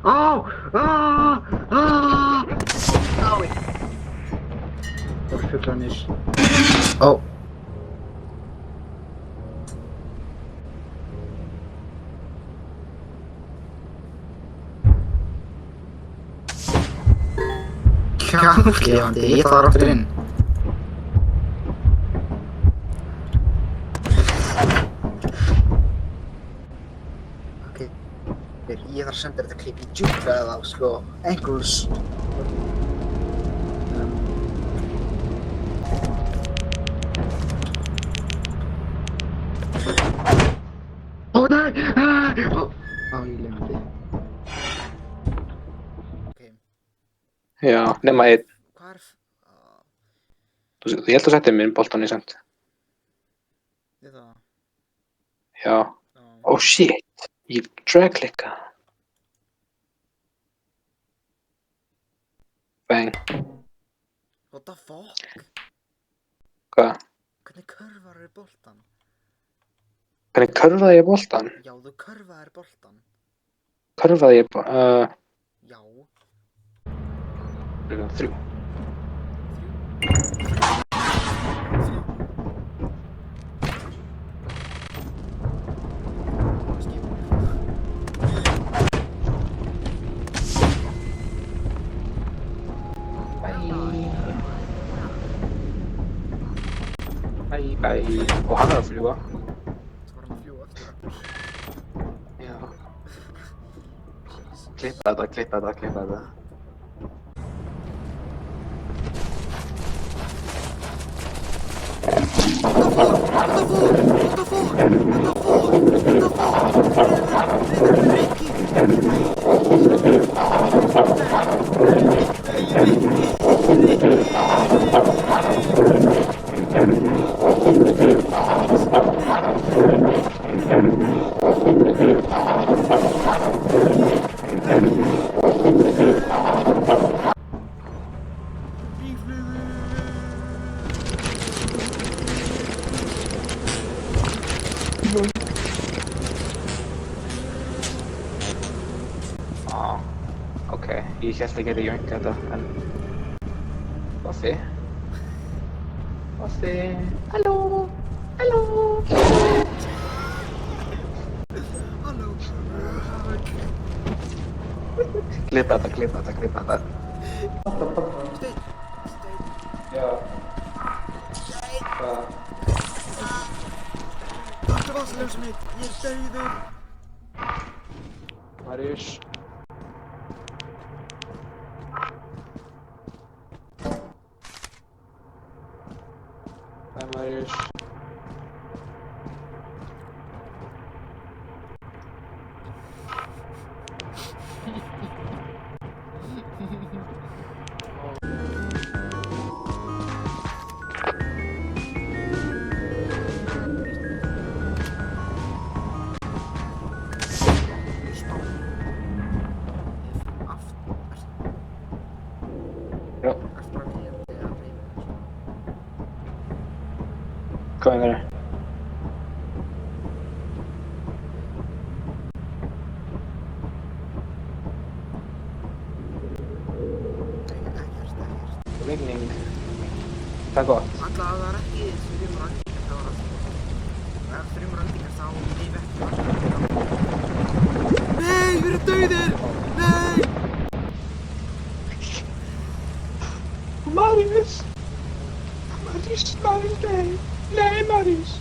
Á! Á! Á! Ái! Það voru fuglarnir. Ó! Hjálpgefandi, ég þarf aftur inn. Ok, ég þarf að senda þetta klipp í djúpa eða sko, Angles. Ó nei! Á, ég glemdi. Ok, Já, nema einn. hvað er... Ég held að setja minn boltan í send. Þið það? Já. Já. Oh shit, ég dragklikka. Bang. What the fuck? Hvað? Hvernig körfaðir boltan? Hvernig körfaði ég boltan? Já, þú körfaðir boltan. Körfaði ég boltan? Já. 3. Bye, bye. Og hann er að fljúga. Svo var hann að fljúga eftir okkur. Já. Klippa þetta. Ok, ég hélt að geta jöngið þetta, en... Bossi? Halló? Klippa þetta. Steinn! Já. Hvað? Takk vatnsljósið mitt, ég er dauður! Marius? Marius? Já. Hvað er það? Rigning. Það er gott. Alla að það er ekki þrjumur aldingar þá er það er þrjumur aldingar þá líf ekki aldingar. Nei, við erum dauðir! Nei! Marius, nei, Marius,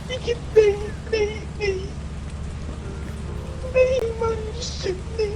ekki, nei, Marius, nei.